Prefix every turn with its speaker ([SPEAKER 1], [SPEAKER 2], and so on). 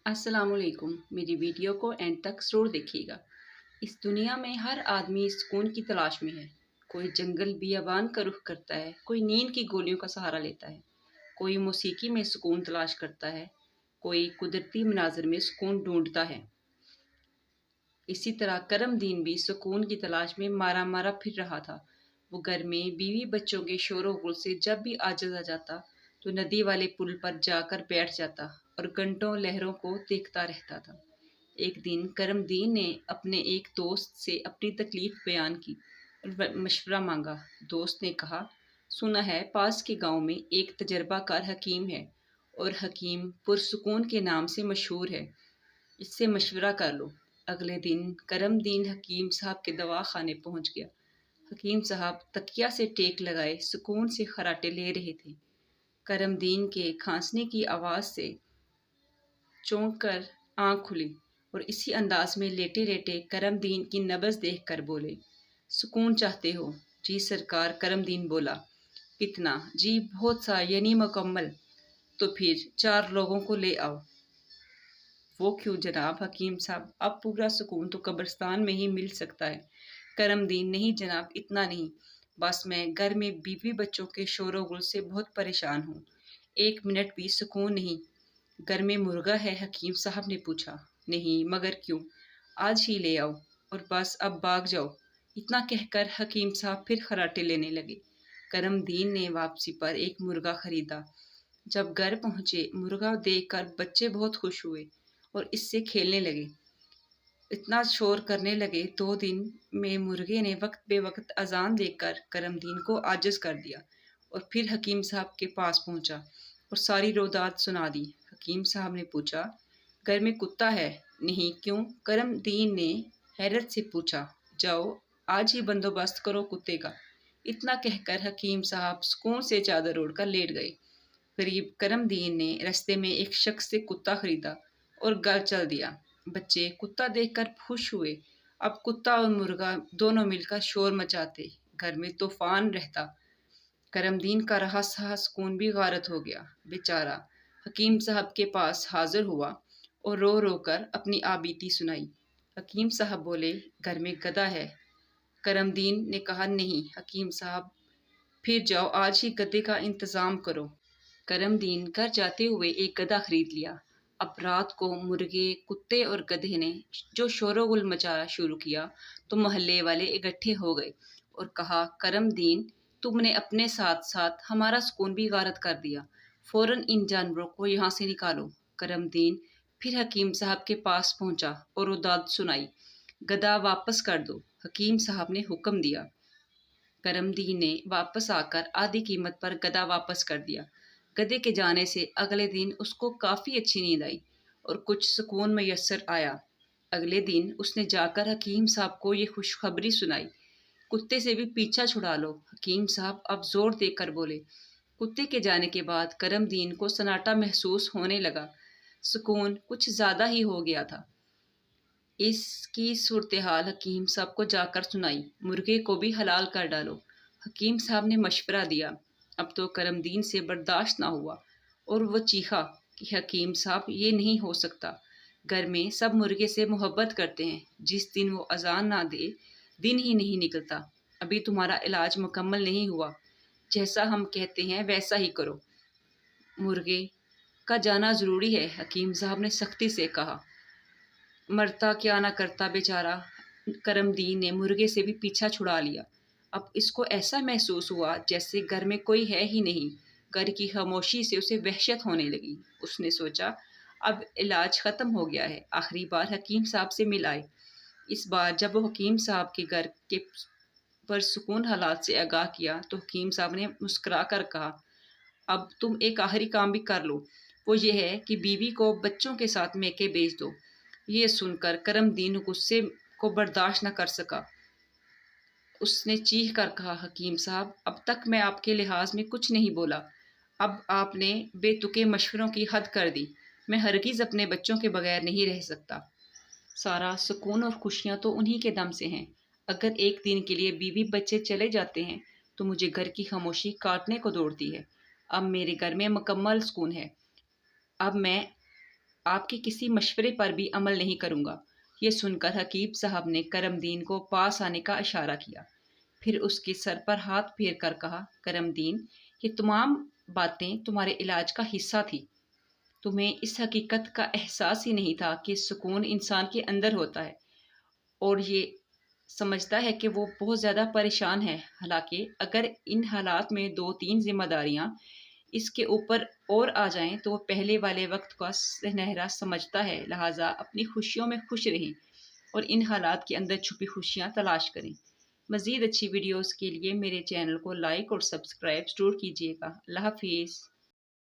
[SPEAKER 1] अस्सलाम वालेकुम। मेरी वीडियो को एंड तक ज़रूर देखिएगा। इस दुनिया में हर आदमी सुकून की तलाश में है। कोई जंगल बियाबान का रुख करता है, कोई नींद की गोलियों का सहारा लेता है, कोई मौसीकी में सुकून तलाश करता है, कोई कुदरती मनाज़र में सुकून ढूंढता है। इसी तरह करमदीन भी सुकून की तलाश में मारा मारा फिर रहा था। वो घर में बीवी बच्चों के शोर गुल से जब भी आजिज़ आ जाता तो नदी वाले पुल पर जाकर बैठ जाता और घंटों लहरों को देखता रहता था। एक दिन करमदीन ने अपने एक दोस्त से अपनी तकलीफ बयान की और मशवरा मांगा। दोस्त ने कहा, सुना है पास के गांव में एक तजर्बाकार हकीम है और हकीम पुरसुकून के नाम से मशहूर है। इससे मशवरा कर लो। अगले दिन करमदीन हकीम साहब के दवा खाने पहुंच गया। हकीम साहब तकिया से टेक लगाए सुकून से खराटे ले रहे थे। करमदीन के खांसने की आवाज़ से चौंक कर आँख खुली और इसी अंदाज में लेटे लेटे करमदीन की नब्ज़ देख कर बोले, सुकून चाहते हो? जी सरकार। करमदीन बोला, कितना? जी बहुत सा, यानी मुकम्मल। तो फिर 4 लोगों को ले आओ। वो क्यों जनाब? हकीम साहब, अब पूरा सुकून तो कब्रिस्तान में ही मिल सकता है। करमदीन, नहीं जनाब, इतना नहीं। बस मैं घर में बीवी बच्चों के शोर गुल से बहुत परेशान हूँ। 1 मिनट भी सुकून नहीं। घर में मुर्गा है? हकीम साहब ने पूछा। नहीं, मगर क्यों? आज ही ले आओ और बस अब भाग जाओ। इतना कहकर हकीम साहब फिर खराटे लेने लगे। करमदीन ने वापसी पर एक मुर्गा खरीदा। जब घर पहुंचे, मुर्गा देखकर बच्चे बहुत खुश हुए और इससे खेलने लगे। इतना शोर करने लगे, 2 दिन में मुर्गे ने वक्त बेवक्त अजान देकर करमदीन को आजिज कर दिया और फिर हकीम साहब के पास पहुंचा और सारी रोदात सुना दी। हकीम साहब ने पूछा, घर में कुत्ता है? नहीं, क्यों? करमदीन ने हैरत से पूछा। जाओ आज ही बंदोबस्त करो कुत्ते का। इतना कहकर हकीम साहब सुकून से चादर ओढ़कर लेट गए। करीब करमदीन ने रास्ते में एक शख्स से कुत्ता खरीदा और घर चल दिया। बच्चे कुत्ता देखकर खुश हुए। अब कुत्ता और मुर्गा दोनों मिलकर शोर मचाते, घर में तूफान रहता। करमदीन का रहा सहा सुकून भी गारत हो गया। बेचारा हकीम साहब के पास हाजिर हुआ और रो रो कर अपनी आबीती सुनाई। हकीम साहब बोले, घर में गधा है? करमदीन ने कहा, नहीं। हकीम साहब, फिर जाओ आज ही गधे का इंतज़ाम करो। करमदीन घर जाते हुए एक गधा खरीद लिया। अब रात को मुर्गे, कुत्ते और गधे ने जो शोरगुल मचाना शुरू किया तो मोहल्ले वाले इकट्ठे हो गए और कहा, करमदीन, तुमने अपने साथ साथ हमारा सुकून भी गारत कर दिया। फौरन इन जानवरों को यहाँ से निकालो। करमदीन फिर हकीम साहब के पास पहुंचा और उदाद सुनाई। गधा वापस कर दो। हकीम साहब ने हुक्म दिया। करमदीन ने वापस आकर आधी कीमत पर गधा वापस कर दिया। गधे के जाने से अगले दिन उसको काफ़ी अच्छी नींद आई और कुछ सुकून मैसर आया। अगले दिन उसने जाकर हकीम साहब को ये खुशखबरी सुनाई। कुत्ते से भी पीछा छुड़ा लो। हकीम साहब अब जोर देकर बोले। कुत्ते के जाने के बाद करमदीन को सन्नाटा महसूस होने लगा। सुकून कुछ ज़्यादा ही हो गया था। इसकी सूरत हाल हकीम साहब को जाकर सुनाई। मुर्गे को भी हलाल कर डालो। हकीम साहब ने मशवरा दिया। अब तो करमदीन से बर्दाश्त ना हुआ और वो चीखा कि हकीम साहब, ये नहीं हो सकता। घर में सब मुर्गे से मोहब्बत करते हैं। जिस दिन वो अजान ना दे, दिन ही नहीं निकलता। अभी तुम्हारा इलाज मुकम्मल नहीं हुआ। जैसा हम कहते हैं वैसा ही करो। मुर्गे का जाना ज़रूरी है, हकीम साहब ने सख्ती से कहा। मरता क्या ना करता बेचारा। करमदीन ने मुर्गे से भी पीछा छुड़ा लिया। अब इसको ऐसा महसूस हुआ जैसे घर में कोई है ही नहीं। घर की खामोशी से उसे वहशत होने लगी। उसने सोचा, अब इलाज ख़त्म हो गया है। आखिरी बार हकीम साहब से मिल आए। इस बार जब वो हकीम साहब के घर के परसुकून हालात से आगाह किया तो हकीम साहब ने मुस्कुरा कर कहा, अब तुम एक आखिरी काम भी कर लो। वो ये है कि बीवी को बच्चों के साथ मैके भेज दो। ये सुनकर करमदीन गुस्से को बर्दाश्त न कर सका। उसने चीख कर कहा, हकीम साहब, अब तक मैं आपके लिहाज में कुछ नहीं बोला। अब आपने बेतुके मशवरों की हद कर दी। मैं हरगिज़ अपने बच्चों के बगैर नहीं रह सकता। सारा सुकून और खुशियाँ तो उन्हीं के दम से हैं। अगर एक दिन के लिए बीवी बच्चे चले जाते हैं तो मुझे घर की खामोशी काटने को दौड़ती है। अब मेरे घर में मुकम्मल सुकून है। अब मैं آپ کے کسی مشورے پر بھی عمل نہیں کروں گا۔ یہ سن کر حکیم صاحب نے کرم دین کو پاس آنے کا اشارہ کیا، پھر اس کے سر پر ہاتھ پھیر کر کہا، کرم دین، یہ تمام باتیں تمہارے علاج کا حصہ تھی۔ تمہیں اس حقیقت کا احساس ہی نہیں تھا کہ سکون انسان کے اندر ہوتا ہے اور یہ سمجھتا ہے کہ وہ بہت زیادہ پریشان ہے۔ حالانکہ اگر ان حالات میں 2-3 ذمہ داریاں اس کے اوپر اور آ جائیں تو وہ پہلے والے وقت کا سنہرا سمجھتا ہے۔ لہٰذا اپنی خوشیوں میں خوش رہیں اور ان حالات کے اندر چھپی خوشیاں تلاش کریں۔ مزید اچھی ویڈیوز کے لیے میرے چینل کو لائک اور سبسکرائب ضرور کیجیے گا۔ اللہ حافظ۔